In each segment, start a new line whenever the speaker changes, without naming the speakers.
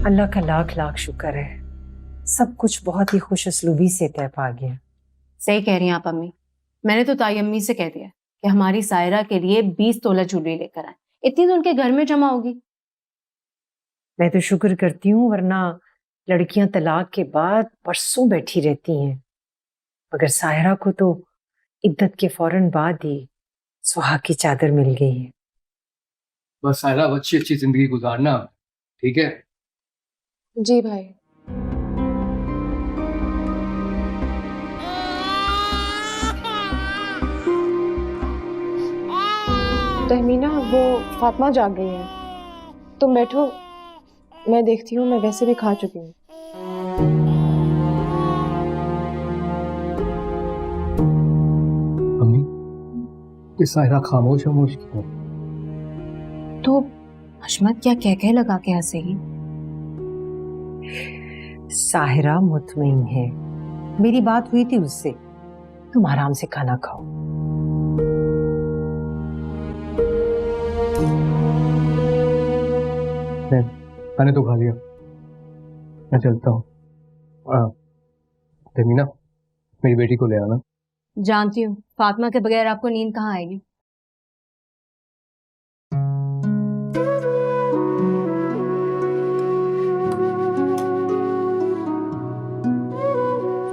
अल्लाह का लाख लाख शुक्र है, सब कुछ बहुत ही खुश उसलूबी से तय पा गया।
सही कह रही हैं आप अम्मी। मैंने तो ताई अम्मी से कह दिया कि हमारी सायरा के लिए 20 तोला ज्वेलरी लेकर आए। इतनी तो उनके घर में जमा होगी।
मैं तो शुक्र करती हूँ, वरना लड़कियां तलाक के बाद बरसों बैठी रहती हैं, मगर सायरा को तो इद्दत के फौरन बाद ही सुहाग की चादर मिल गई है।
बस सायरा अच्छी अच्छी जिंदगी गुजारना, ठीक है?
जी भाई।
तहमीना, वो फातिमा जाग गई है, तुम बैठो, मैं देखती हूँ। मैं वैसे भी खा चुकी हूँ।
अम्मी, ये सायरा खामोश खामोश क्यों?
तो हशमत क्या कह कह लगा के हंसेगी?
साहिरा मुतमईन है, मेरी बात हुई थी उससे। तुम आराम से खाना खाओ।
मैंने तो खा लिया, मैं चलता हूँ। तमीना, मेरी बेटी को ले आना।
जानती हूँ, फातिमा के बगैर आपको नींद कहाँ आएगी।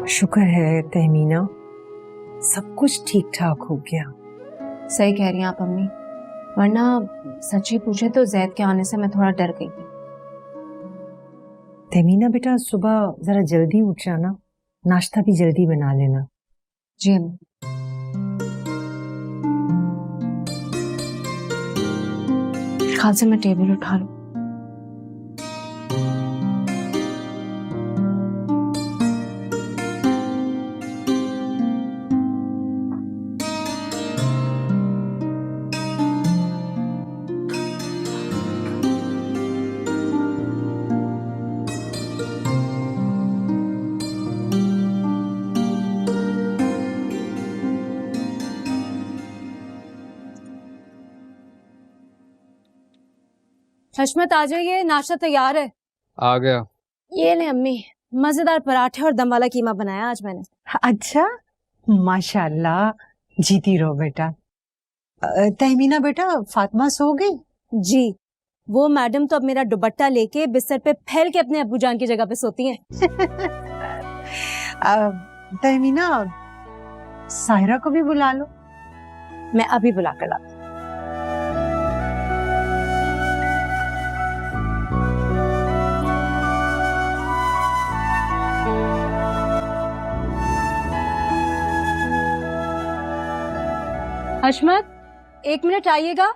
शुक्र है तहमीना, सब कुछ ठीक ठाक हो गया।
सही कह रही हैं आप अम्मी, वरना सच्ची पूछे तो जैद के आने से मैं थोड़ा डर गई थी।
तहमीना बेटा, सुबह जरा जल्दी उठ जाना, नाश्ता भी जल्दी बना लेना।
जी अम्मी। ख्याल से मैं टेबल उठा लूं। हशमत आ जाइए, नाश्ता तैयार है।
आ गया।
ये ले अम्मी, मजेदार पराठे और दम वाला कीमा बनाया आज मैंने।
अच्छा, माशाल्लाह, जीती रहो बेटा। तहमीना बेटा, फातिमा सो गई?
जी, वो मैडम तो अब मेरा दुपट्टा लेके बिस्तर पे फैल के अपने अब्बूजान की जगह पे सोती हैं।
तहमीना, सायरा को भी बुला लो।
मैं अभी बुला कर लाती हूं। हशमत, 1 मिनट आइएगा।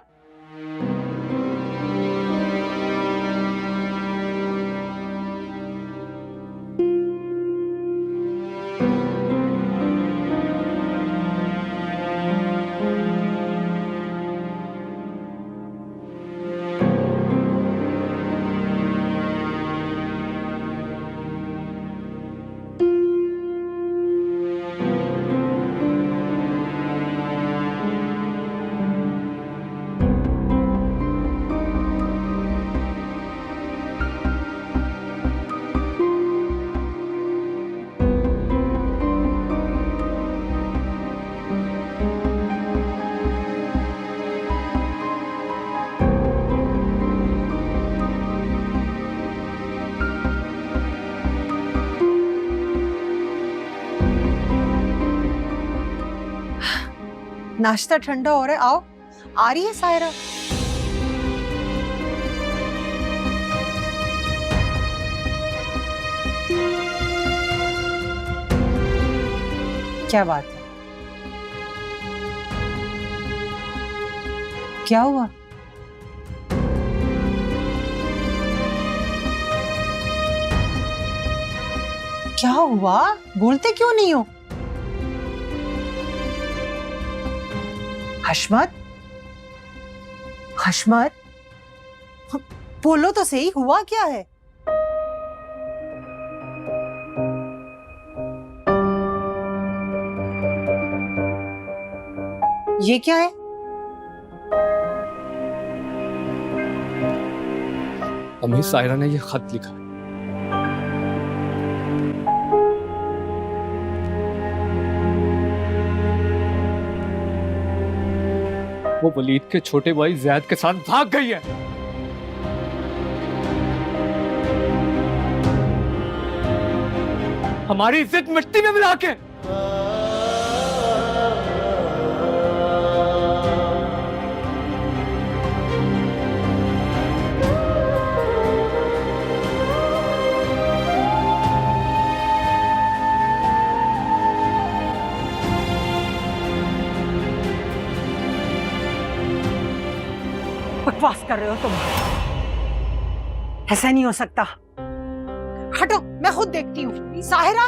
नाश्ता ठंडा हो रहा है, आओ। आ रही है सायरा? क्या बात है? क्या हुआ? क्या हुआ? बोलते क्यों नहीं हो? हशमत, हशमत, बोलो तो सही, हुआ क्या है? ये क्या है?
अम्मी, सायरा ने ये खत लिखा है। वो वलीद के छोटे भाई जैद के साथ भाग गई है। हमारी इज्जत मिट्टी में मिला के।
बकवास कर रहे हो तुम, ऐसा नहीं हो सकता। हटो, मैं खुद देखती हूँ। साहिरा,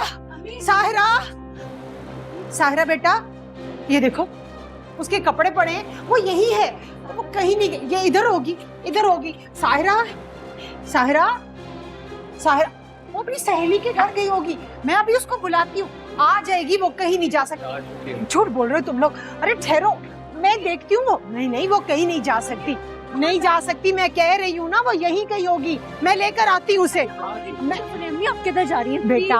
साहिरा, साहिरा बेटा, ये देखो उसके कपड़े पड़े हैं, वो यही है, वो कहीं नहीं गई। ये इधर होगी, इधर होगी। साहिरा, साहिरा, साहिरा, वो अपनी सहेली के घर गई होगी। मैं अभी उसको बुलाती हूँ, आ जाएगी। वो कहीं नहीं जा सकती। झूठ बोल रहे हो तुम लोग। अरे ठहरो, मैं देखती हूँ। वो नहीं नहीं, वो कहीं नहीं जा सकती, नहीं जा सकती। मैं कह रही हूँ ना, वो यहीं कहीं होगी। मैं लेकर आती हूँ उसे। मैं आप किधर जा रही है? बेटा,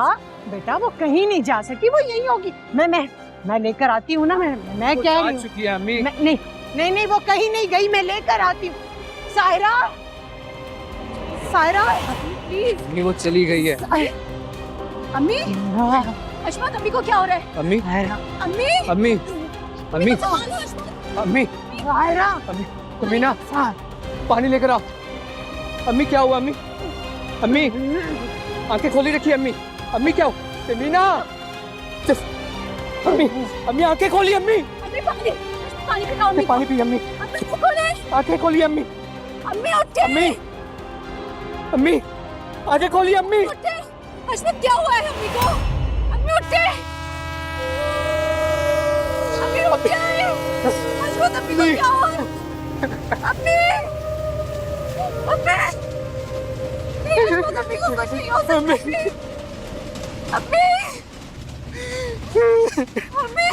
बेटा, वो कहीं नहीं जा सकती, वो यहीं होगी। मैं लेकर आती हूँ ना। मैं कह रही हूँ। नहीं नहीं नहीं, वो कहीं नहीं गई। मैं लेकर आती हूँ। साहिरा, साहिरा, प्लीज।
वो चली गई है।
अम्मी, अशमत, अम्मी को क्या हो रहा है?
अम्मी,
अम्मी,
अम्मी, अम्मी, अम्मी,
साहिरा,
अम्मी, तमीना, पानी लेकर आओ। अम्मी क्या हुआ? अम्मी, अम्मी, आंखें खोली रखी। अम्मी, अम्मी क्या हुआ? तमीना, अम्मी, अम्मी आंखें खोली। अम्मी,
पानी, पानी पिलाओ अम्मी।
पानी पी। अम्मी, आंखें खोली। अम्मी,
अम्मी उठे।
अम्मी, अम्मी आंखें खोली। अम्मी,
अशमत, क्या हुआ है अम्मी को? अम्मी उठे, अम्मी उठे। अशमत, अम्मी को क्या हुआ? अम्मी, अम्मी, अशमत, अम्मी को कुछ नहीं हो सकता। अम्मी, अम्मी,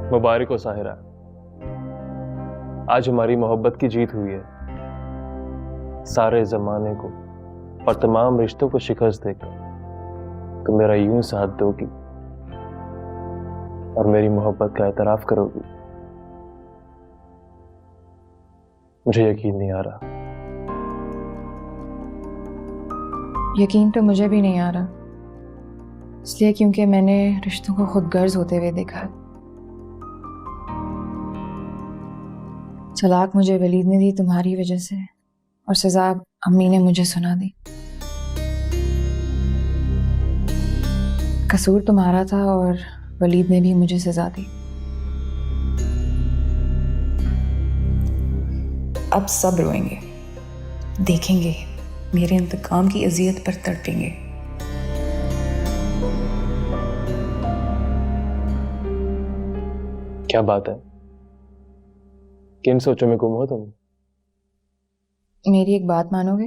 मुबारक हो साहिरा, आज हमारी मोहब्बत की जीत हुई है। सारे जमाने को और तमाम रिश्तों को शिकस्त देकर तुम मेरा यूं साथ दोगी और मेरी मोहब्बत का एतराफ करोगी। मुझे यकीन नहीं आ रहा।
यकीन तो मुझे भी नहीं आ रहा, इसलिए क्योंकि मैंने रिश्तों को खुद गर्ज होते हुए देखा है। तलाक मुझे वलीद ने दी तुम्हारी वजह से, और सजा अम्मी ने मुझे सुना दी। कसूर तुम्हारा था और वलीद ने भी मुझे सजा दी। अब सब रोएंगे, देखेंगे, मेरे इंतकाम की अजियत पर तड़पेंगे।
क्या बात है, किन सोचों में गुम हो तुम?
मेरी एक बात मानोगे?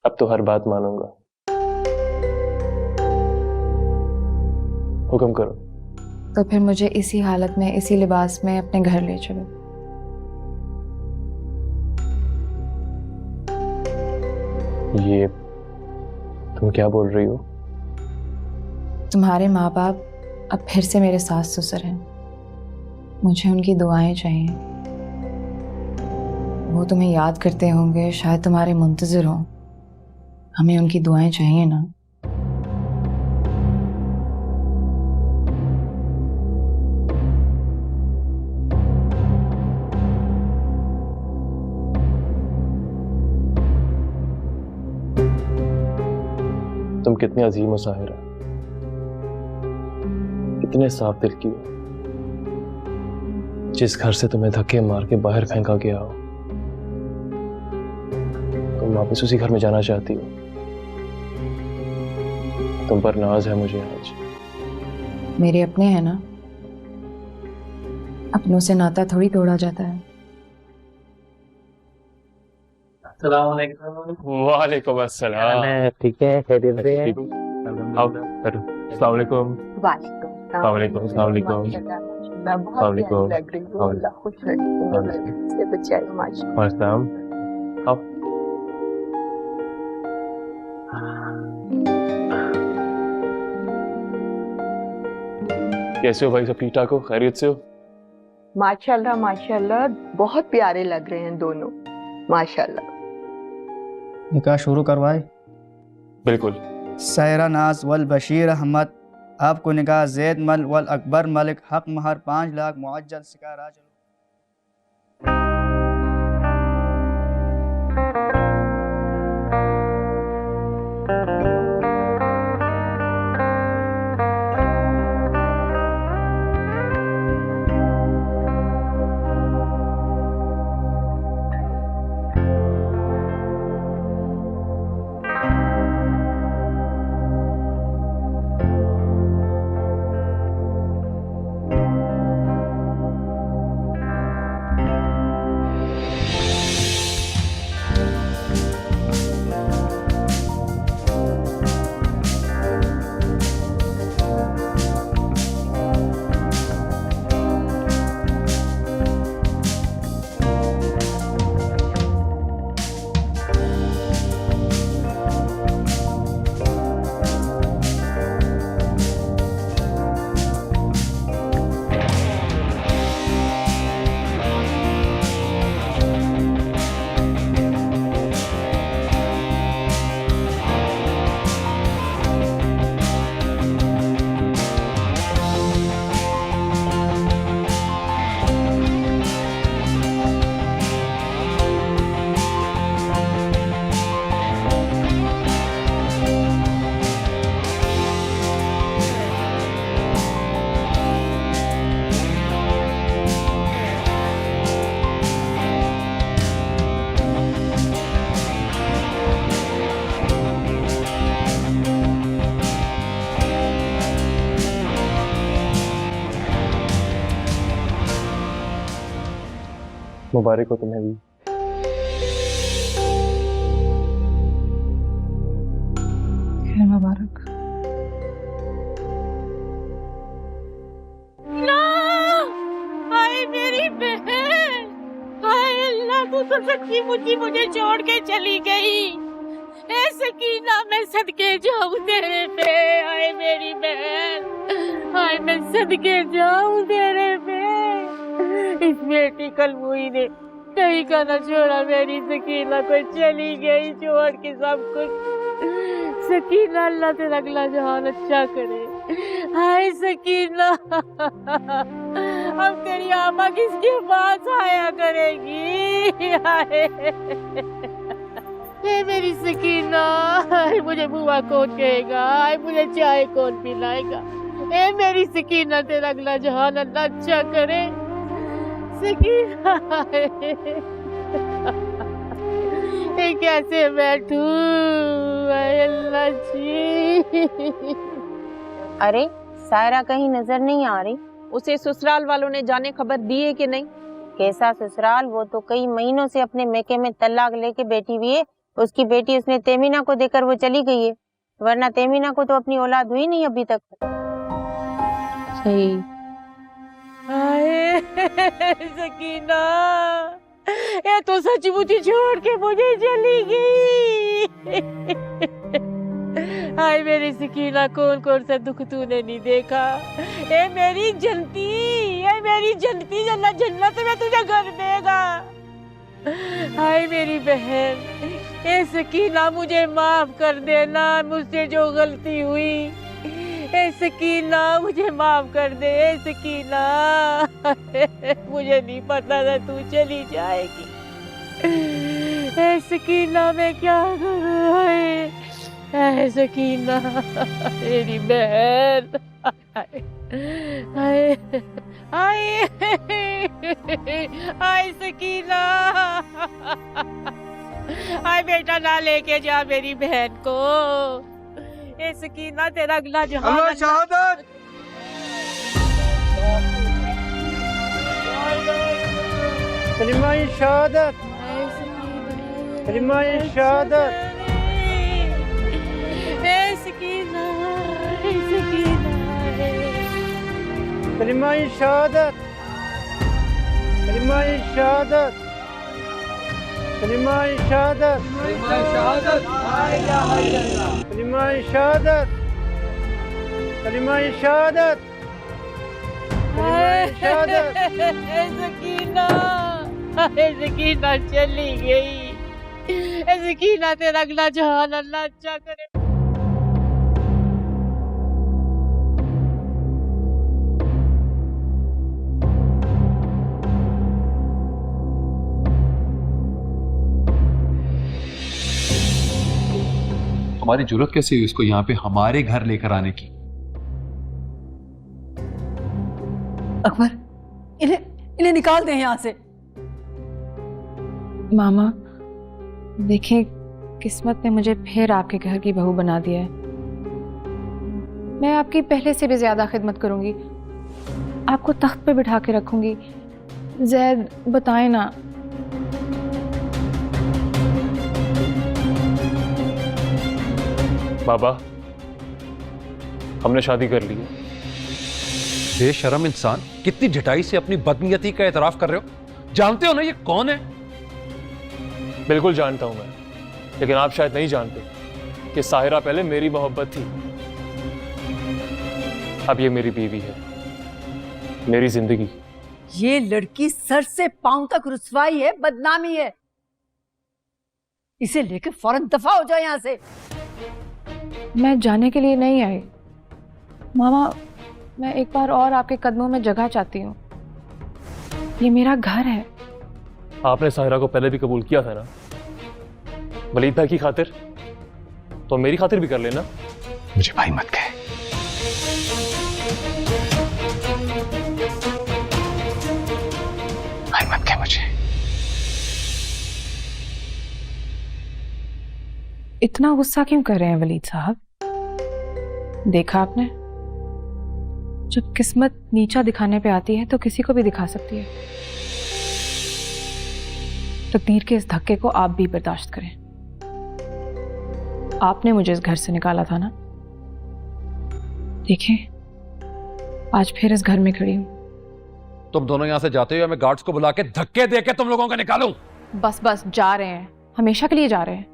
अब तो हर बात मानूंगा। हुक्म करो।
तो फिर मुझे इसी हालत में, इसी लिबास में अपने घर ले चलो।
ये तुम क्या बोल रही हो?
तुम्हारे माँ बाप अब फिर से मेरे सास ससुर हैं। मुझे उनकी दुआएं चाहिए। वो तुम्हें याद करते होंगे, शायद तुम्हारे मुंतजिर हों। हमें उनकी दुआएं चाहिए ना।
तुम कितने अजीम हो साहिरा, कितने साफ दिल की हो। जिस घर से तुम्हें धक्के मार के बाहर फेंका गया हो, तुम वापस उसी घर में जाना चाहती हो। तुम पर नाज है मुझे आज।
मेरे अपने हैं ना, अपनों से नाता थोड़ी तोड़ा जाता है।
वालेकुम अस्सलाम।
ठीक है, खैरियत से है?
आओ बैठो। अस्सलाम वालेकुम। अस्सलाम वालेकुम। अस्सलाम वालेकुम। वालेकुम। आओ। कैसे हो भाई, सब ठीक ठाक हो, खैरियत से हो?
माशाल्लाह माशाल्लाह, बहुत प्यारे लग रहे हैं दोनों, माशाल्लाह।
निकाह शुरू करवाए?
बिल्कुल।
सायरा नाज वल बशीर अहमद, आपको निकाह जैद मल वल अकबर मलिक, हक महर 5 लाख मुअज्जल सिका राज।
मुबारक हो तुम्हें भी।
खैर मुबारक।
हाय मेरी बहन, हाय अल्लाह, तू तो सच्ची मुच्ची मुझे छोड़ के चली गई। ए सकीना, मैं सदके जाऊं तेरे पे। हाय मेरी बहन, हाय मैं सदके जाऊं तेरे पे। इस बेटी कलमुई ने कहीं का ना छोड़ा, मेरी सकीना को चली गई छोड़ के सब कुछ। सकीना, अल्लाह तेरा अगला जहान अच्छा करे। हाय सकीना, अब तेरी आमा किसके पास आया करेगी? हाय ये मेरी सकीना, हाय मुझे बुआ कौन कहेगा? हाय मुझे चाय कौन पिलाएगा? ए मेरी सकीना, तेरा अगला जहान अल्लाह अच्छा करे। सकीना, ये कैसे बैठूं? हाय अल्लाह जी।
अरे सायरा कहीं नजर नहीं आ रही।
उसे ससुराल वालों ने जाने खबर दी है कि नहीं?
कैसा ससुराल, वो तो कई महीनों से अपने मैके में तलाक लेके बैठी हुई है। उसकी बेटी उसने तेमीना को देकर वो चली गई है, वरना तेमीना को तो अपनी औलाद हुई नहीं अभी तक।
सही।
हाय सकीना, ये तो सचमुच छोड़ के मुझे चली गई। हाय मेरी सकीना, कौन कौन सा दुख तूने नहीं देखा? ए मेरी जनती, ए मेरी जनती, जन्नत जन्नत में तुझे घर देगा। हाय मेरी बहन, ए सकीना मुझे माफ कर देना, मुझसे जो गलती हुई। ए सकीना मुझे माफ कर दे। ए सकीना, मुझे नहीं पता था तू चली जाएगी। ए सकीना, मैं क्या करूं? ए सकीना मेरी बहन, हाय हाय हाय सकीना, हाय बेटा ना लेके जा मेरी बहन को। ए सकीना, तेरा अगला जहान
शहादत। कलिमा शहादत। कलिमाए शहादत
सकीना सकीना
कलिमाए शहादत कलिमाए शहादत कलिमाए शहादत कलिमाए शहादत कलिमाए शहादत कलिमाए शहादत कलिमाए शहादत
सकीना सकीना चली गई सकीना तेरा अगला जहान अल्लाह अच्छा करे।
हमारी जरूरत कैसे हुई उसको यहाँ पे हमारे घर लेकर आने की?
अकबर, इन्हें निकाल दें यहाँ से।
मामा देखिए, किस्मत ने मुझे फिर आपके घर की बहू बना दिया है। मैं आपकी पहले से भी ज्यादा खिदमत करूंगी, आपको तख्त पे बिठा के रखूंगी। जैद बताए ना।
बाबा, हमने शादी कर ली है।
बेशरम इंसान, कितनी झटाई से अपनी बदनीयती का एतराफ कर रहे हो। जानते हो ना ये कौन है?
बिल्कुल जानता हूं मैं, लेकिन आप शायद नहीं जानते कि साहिरा पहले मेरी मोहब्बत थी, अब ये मेरी बीवी है, मेरी जिंदगी।
ये लड़की सर से पांव तक रुसवाई है, बदनामी है। इसे लेकर फौरन दफा हो जाओ यहाँ से।
मैं जाने के लिए नहीं आई मामा, मैं एक बार और आपके कदमों में जगह चाहती हूँ। ये मेरा घर है।
आपने साहिरा को पहले भी कबूल किया था ना, वलीद भाई की खातिर, तो मेरी खातिर भी कर लेना।
मुझे भाई मत कहे। भाई मत कहे मुझे।
इतना गुस्सा क्यों कर रहे हैं वलीद साहब? देखा आपने, जब किस्मत नीचा दिखाने पे आती है तो किसी को भी दिखा सकती है। तकदीर के इस धक्के को आप भी बर्दाश्त करें। आपने मुझे इस घर से निकाला था ना, देखें आज फिर इस घर में खड़ी हूं।
तुम दोनों यहां से जाते हो या मैं गार्ड्स को बुला के धक्के दे के तुम लोगों को निकालूं?
बस बस, जा रहे हैं, हमेशा के लिए जा रहे हैं।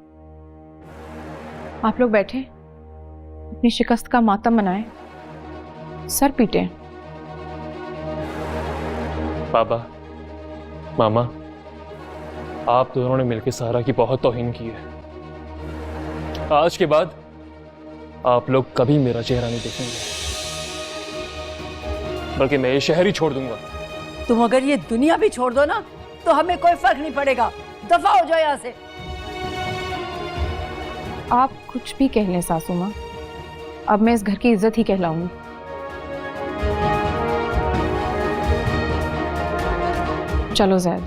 आप लोग बैठे, अपनी शिकस्त का मातम मनाएं, सर पीटें।
बाबा, मामा, आप दोनों ने मिलकर साहिरा की बहुत तौहीन की है। आज के बाद आप लोग कभी मेरा चेहरा नहीं देखेंगे, बल्कि मैं ये शहर ही छोड़ दूंगा।
तुम अगर ये दुनिया भी छोड़ दो ना तो हमें कोई फर्क नहीं पड़ेगा। दफा हो जाओ यहाँ से।
आप कुछ भी कह लें सासू माँ, अब मैं इस घर की इज्जत ही कहलाऊंगी। चलो जैद।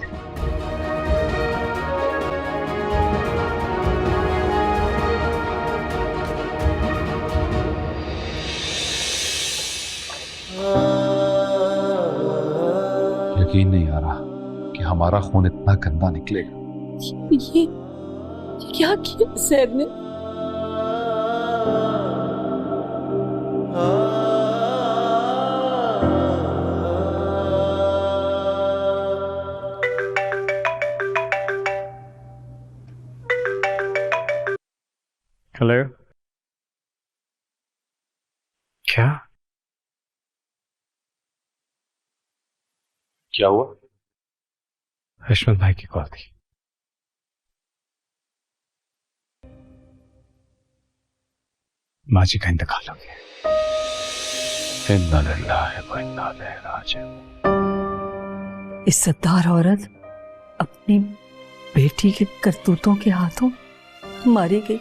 यकीन नहीं आ रहा कि हमारा खून इतना गंदा निकलेगा।
ये क्या किया सैद ने?
हेलो, क्या
क्या हुआ?
हशमत भाई की कॉल थी। माँ जी का इंतकाल हो गया। इन्ना लिल्लाहि व इन्ना इलैहि राजिऊन।
इज्जतदार औरत अपनी बेटी के करतूतों के हाथों मारी गई।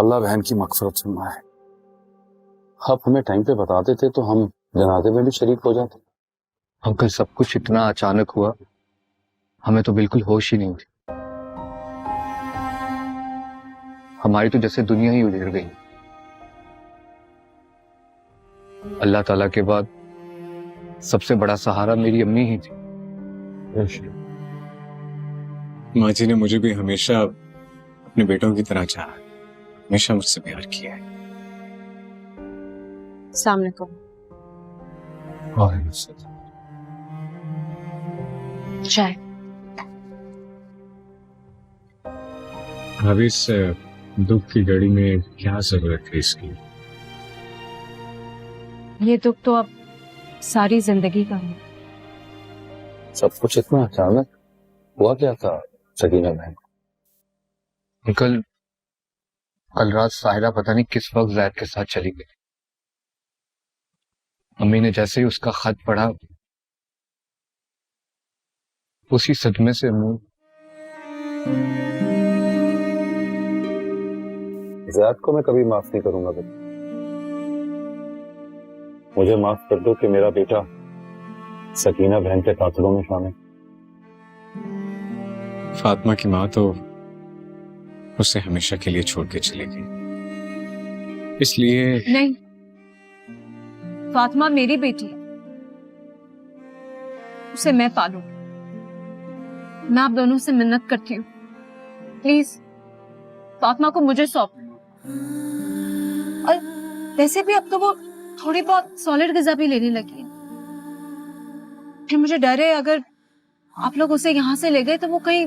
अल्लाह बहन की मग़फ़िरत फरमाए। आप हमें टाइम पे बता देते तो हम जनाजे में भी शरीक हो जाते।
अंकल सब कुछ इतना अचानक हुआ, हमें तो बिल्कुल होश ही नहीं थी। हमारी तो जैसे दुनिया ही उजड़ गई। अल्लाह ताला के बाद सबसे बड़ा सहारा मेरी अम्मी ही थी।
माँ जी ने मुझे भी हमेशा अपने बेटों की तरह चाहा, हमेशा मुझसे प्यार किया है।
सामने को चाय।
अभी इस दुख की घड़ी में क्या जरूरत है इसकी?
ये दुख तो अब सारी जिंदगी का है।
सब कुछ इतना अचानक हुआ क्या था सकीना बहन?
अंकल कल रात साहिरा पता नहीं किस वक्त जैद के साथ चली गई। अम्मी ने जैसे ही उसका खत पढ़ा, उसी सदमे से अम्मी।
ज़ैद को मैं कभी माफ नहीं करूंगा बेटा। मुझे माफ कर दो कि मेरा बेटा सकीना बहन के कातिलों में शामिल।
फातिमा की माँ तो उसे हमेशा के लिए छोड़ के चली गई, इसलिए
नहीं, फातिमा मेरी बेटी है, उसे मैं पालूंगी। मैं आप दोनों से मिन्नत करती हूँ, प्लीज फातिमा को मुझे सौंप। और वैसे भी अब तो वो थोड़ी बहुत सॉलिड ग़िज़ा भी लेने लगी है। फिर मुझे डर है अगर आप लोग उसे यहाँ से ले गए तो वो कहीं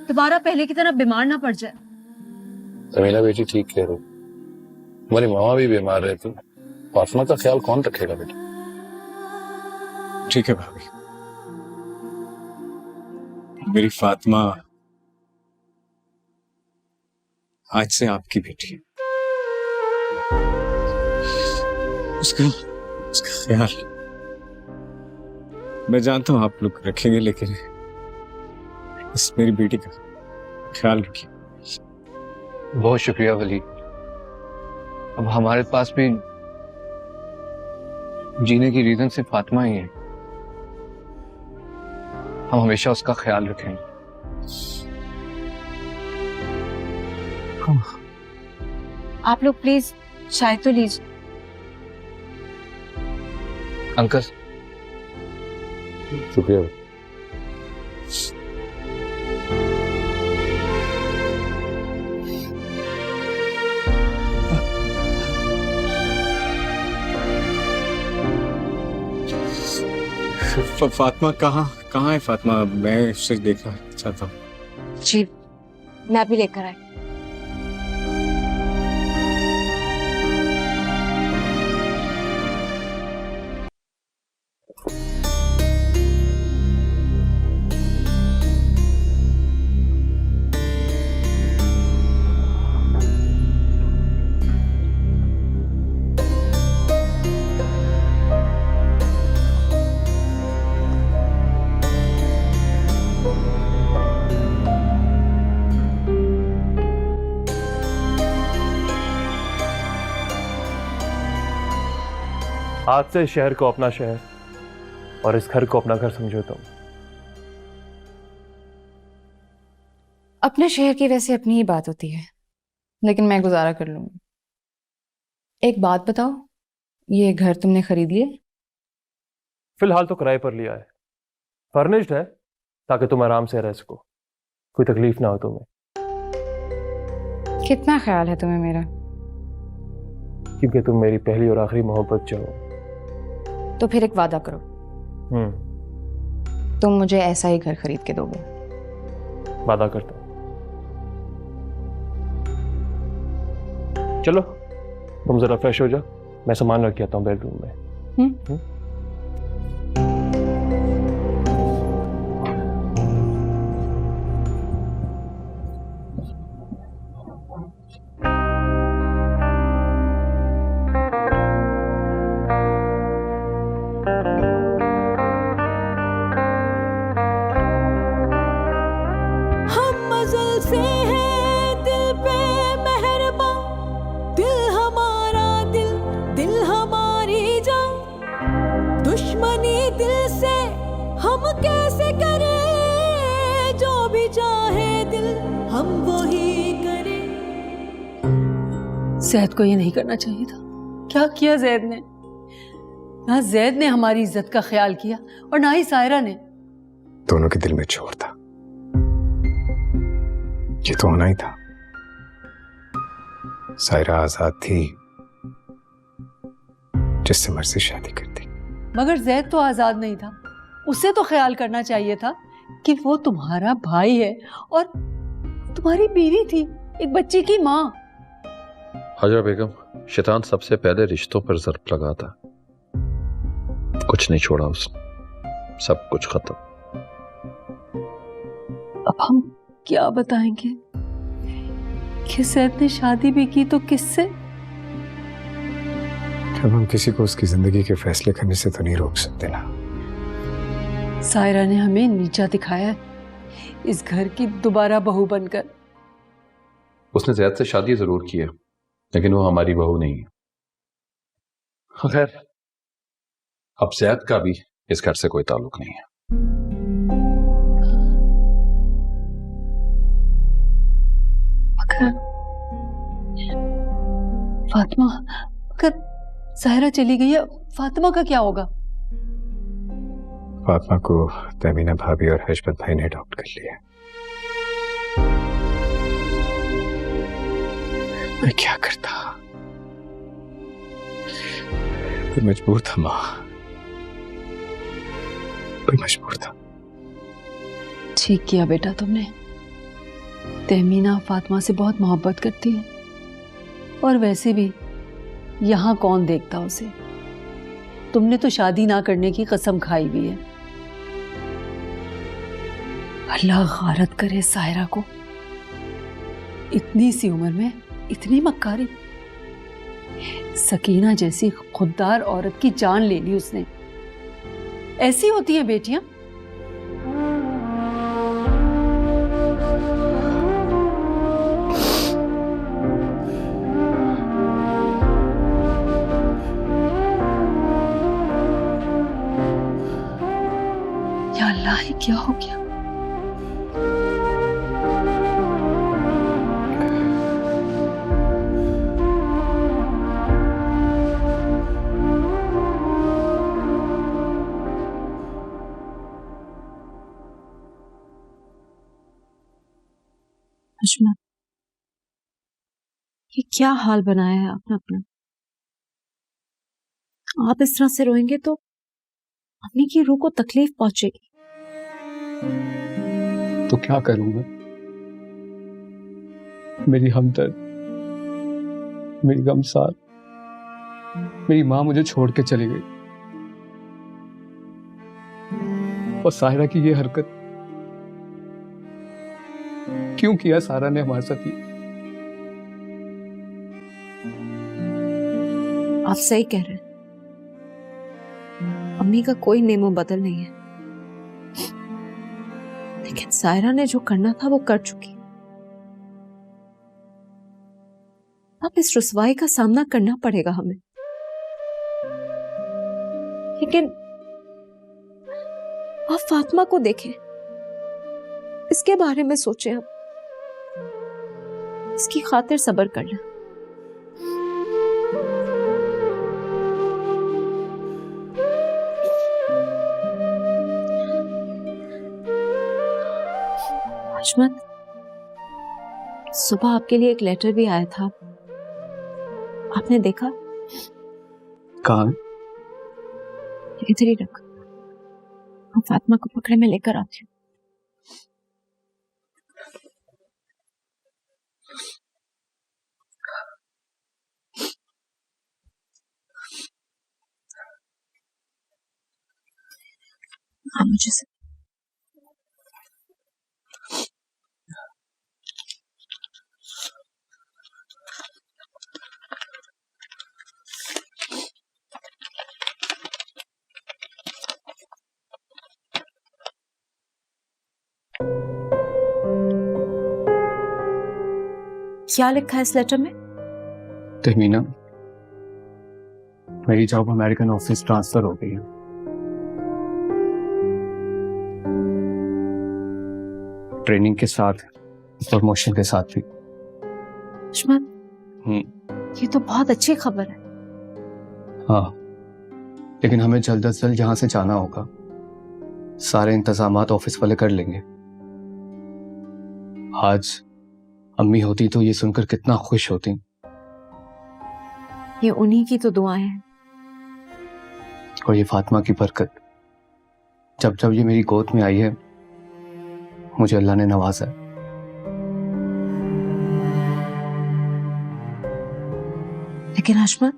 दोबारा पहले की तरह बीमार ना पड़ जाए।
समीना बेटी ठीक कह रही, हमारी मामा भी बीमार रहती, फातिमा का ख्याल कौन रखेगा बेटा?
ठीक है भाभी, मेरी फातिमा आज से आपकी बेटी है। उसका ख्याल मैं जानता हूं आप लोग रखेंगे, लेकिन इस मेरी बेटी का ख्याल रखिए।
बहुत शुक्रिया वली। अब हमारे पास भी जीने की रीजन सिर्फ फातिमा ही है। हम हमेशा उसका ख्याल रखेंगे।
आप लोग प्लीज चाय तो लीजिए।
अंकल
शुक्रिया।
फातिमा कहाँ है फातिमा? मैं उसे देखना चाहता हूँ।
जी मैं भी लेकर आई।
आज से इस शहर को अपना शहर और इस घर को अपना घर समझो तुम।
अपने शहर की वैसे अपनी ही बात होती है, लेकिन मैं गुजारा कर लूंगी। एक बात बताओ, ये घर तुमने खरीद लिया?
फिलहाल तो किराए पर लिया है, फर्निश्ड है ताकि तुम आराम से रह सको, कोई तकलीफ ना हो तुम्हें।
कितना ख्याल है तुम्हें मेरा?
क्योंकि तुम मेरी पहली और आखिरी मोहब्बत जो हो।
तो फिर एक वादा करो, तुम मुझे ऐसा ही घर खरीद के दोगे।
वादा करता हूं। चलो तुम जरा फ्रेश हो जाओ, मैं सामान रख के आता हूँ बेडरूम में।
दिल से हम कैसे करें, जो भी चाहे दिल हम वो ही करें।
जैद को ये नहीं करना चाहिए था। क्या किया जैद ने? ना जैद ने हमारी इज्जत का ख्याल किया और ना ही सायरा ने।
दोनों के दिल में चोर था, ये तो होना ही था। सायरा आजाद थी, जिससे मर्जी शादी करती।
मगर जैद तो आजाद नहीं था, उसे तो ख्याल करना चाहिए था कि वो तुम्हारा भाई है और तुम्हारी बीवी थी, एक बच्ची की माँ।
हाजरा बेगम, शैतान सबसे पहले रिश्तों पर ज़र्ब लगाता, कुछ नहीं छोड़ा उसने, सब कुछ खत्म।
अब हम क्या बताएंगे कि जैद ने शादी भी की तो किससे?
अब हम किसी को उसकी जिंदगी के फैसले करने से तो नहीं रोक सकते ना।
सायरा ने हमें नीचा दिखाया है, इस घर की दोबारा बहू बनकर।
उसने जैद से शादी जरूर की है, लेकिन वो हमारी बहू नहीं है। खैर, अब जैद का भी इस घर से कोई ताल्लुक नहीं है।
फातिमा, अगर सायरा चली गई है, फातिमा का क्या होगा?
फातिमा को तमीना भाभी और हजबत भाई ने अडॉप्ट कर लिया। मैं क्या करता? मैं मजबूर था माँ, मैं मजबूर था।
ठीक किया बेटा तुमने। तहमीना फातिमा से बहुत मोहब्बत करती है और वैसे भी यहाँ कौन देखता उसे। तुमने तो शादी ना करने की कसम खाई भी है। अल्लाह गारत करे सायरा को, इतनी सी उम्र में इतनी मक्कारी। सकीना जैसी खुददार औरत की जान ले ली उसने। ऐसी होती हैं बेटियां। या अल्लाह, ये क्या हो गया?
अजमत, ये क्या हाल बनाया है आपने अपना? आप इस तरह से रोएंगे तो अपनी की रूह को तकलीफ पहुंचेगी।
तो क्या करूंगा? मेरी हमदर्द, मेरी गमसार, मेरी माँ मुझे छोड़ के चली गई। और साहिरा की ये हरकत क्यों किया सारा ने हमारे साथ?
आप सही कह रहे हैं, अम्मी का कोई नेमो बदल नहीं है, लेकिन सायरा ने जो करना था वो कर चुकी। अब इस रुसवाई का सामना करना पड़ेगा हमें। लेकिन आप फातिमा को देखें, इसके बारे में सोचें। अब इसकी खातिर सब्र करना। अजमत, सुबह आपके लिए एक लेटर भी आया था, आपने देखा?
कहाँ?
इधर ही रख, मैं फातिमा को पकड़े में लेकर आती हूँ। हाँ, मुझे से क्या लिखा है इस लेटर में?
तहमीना, मेरी जॉब अमेरिकन ऑफिस ट्रांसफर हो गई है।
ट्रेनिंग के साथ प्रमोशन के साथ भी।
अशमत, ये तो बहुत अच्छी खबर है।
हाँ, लेकिन हमें जल्द अज जल्द यहाँ से जाना होगा। सारे इंतजामात ऑफिस वाले कर लेंगे। आज अम्मी होती तो ये सुनकर कितना खुश होती।
ये उन्हीं की तो दुआएं हैं।
और ये फातिमा की बरकत। जब जब ये मेरी गोद में आई है, मुझे अल्लाह ने नवाजा है।
लेकिन अशमत,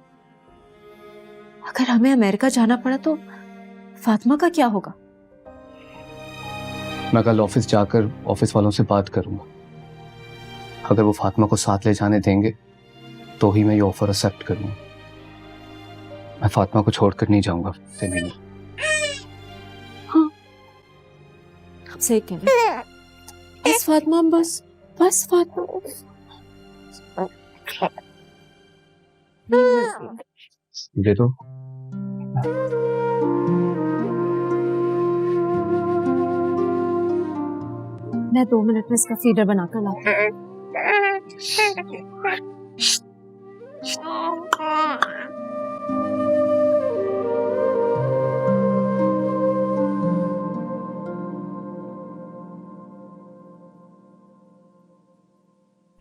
अगर हमें अमेरिका जाना पड़ा तो फातिमा का क्या होगा?
मैं कल ऑफिस जाकर ऑफिस वालों से बात करूंगा। अगर वो फातिमा को साथ ले जाने देंगे तो ही मैं ये ऑफर एक्सेप्ट करूंगा। मैं फातिमा को छोड़कर नहीं जाऊंगा ज़मीन।
हाँ, आप सही कह रहे हैं। बस फातिमा, बस बस फातिमा।
दे दो।
मैं 2 मिनट में इसका फीडर बनाकर लाती हूँ।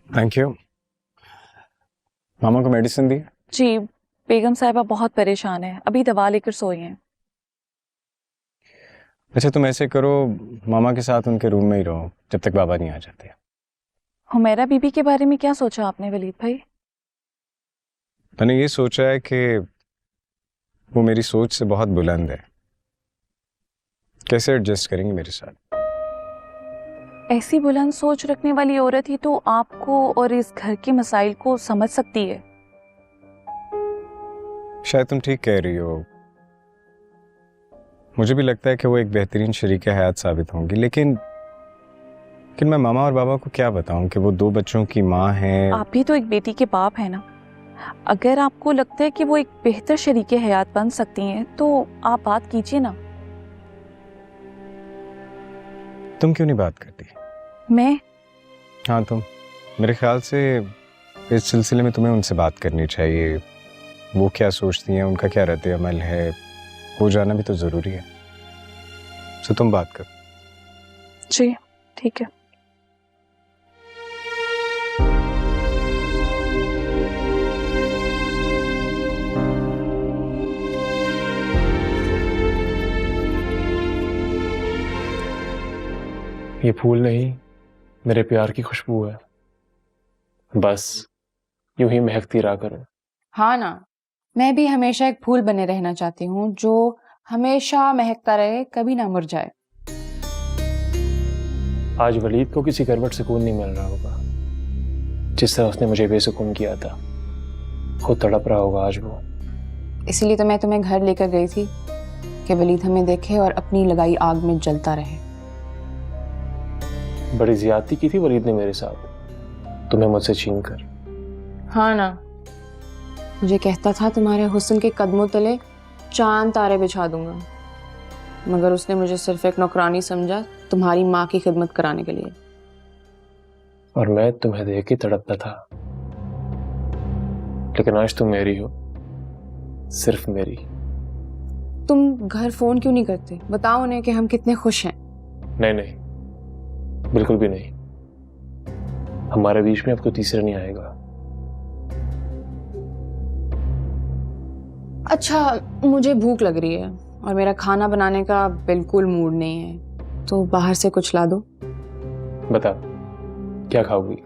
Thank you. मामा को मेडिसिन दी?
जी, बेगम साहिबा बहुत परेशान है, अभी दवा लेकर सोई हैं।
अच्छा, तुम ऐसे करो, मामा के साथ उनके रूम में ही रहो जब तक बाबा नहीं आ जाते।
हुमैरा बीबी के बारे में क्या सोचा आपने वलीद भाई?
मैंने ये सोचा है कि वो मेरी सोच से बहुत बुलंद है। कैसे एडजस्ट करेंगी मेरे साथ?
ऐसी बुलंद सोच रखने वाली औरत ही तो आपको और इस घर के मसाइल को समझ सकती है।
शायद तुम ठीक कह रही हो। मुझे भी लगता है कि वो एक बेहतरीन शरीके हयात साबित होंगी, लेकिन मैं मामा और बाबा को क्या बताऊं कि वो 2 बच्चों की माँ हैं।
आप भी तो एक बेटी के बाप हैं ना। अगर आपको लगता है कि वो एक बेहतर शरीके हयात बन सकती हैं तो आप बात कीजिए ना।
तुम क्यों नहीं बात करती?
मैं?
हाँ, तुम। मेरे ख्याल से इस सिलसिले में तुम्हें उनसे बात करनी चाहिए। वो क्या सोचती हैं, उनका क्या रद्द अमल है, वो जाना भी तो ज़रूरी है। तो तुम बात करो।
जी, ठीक है।
ये फूल नहीं, मेरे प्यार की खुशबू है। बस यूं ही महकती रहा करो।
हाँ ना, मैं भी हमेशा एक फूल बने रहना चाहती हूँ जो हमेशा महकता रहे, कभी ना मुरझाए।
आज वलीद को किसी करवट सुकून नहीं मिल रहा होगा, जिस तरह उसने मुझे बेसुकून किया था। खुद तड़प रहा होगा आज वो।
इसीलिए तो मैं तुम्हें घर लेकर गई थी कि वलीद हमें देखे और अपनी लगाई आग में जलता रहे।
बड़ी ज्यादती की थी वलीद ने मेरे साथ, तुम्हें मुझसे छीन कर।
हाँ ना, मुझे कहता था तुम्हारे हुस्न के कदमों तले चांद तारे बिछा दूंगा, मगर उसने मुझे सिर्फ एक नौकरानी समझा तुम्हारी माँ की खिदमत कराने के लिए।
और मैं तुम्हें देख के तड़पता था, लेकिन आज तुम मेरी हो, सिर्फ मेरी।
तुम घर फोन क्यों नहीं करते? बताओ उन्हें कि हम कितने खुश हैं।
नहीं नहीं, बिल्कुल भी नहीं। हमारे बीच में अब कोई तीसरा नहीं आएगा।
अच्छा, मुझे भूख लग रही है और मेरा खाना बनाने का बिल्कुल मूड नहीं है, तो बाहर से कुछ ला दो।
बता, क्या खाओगी?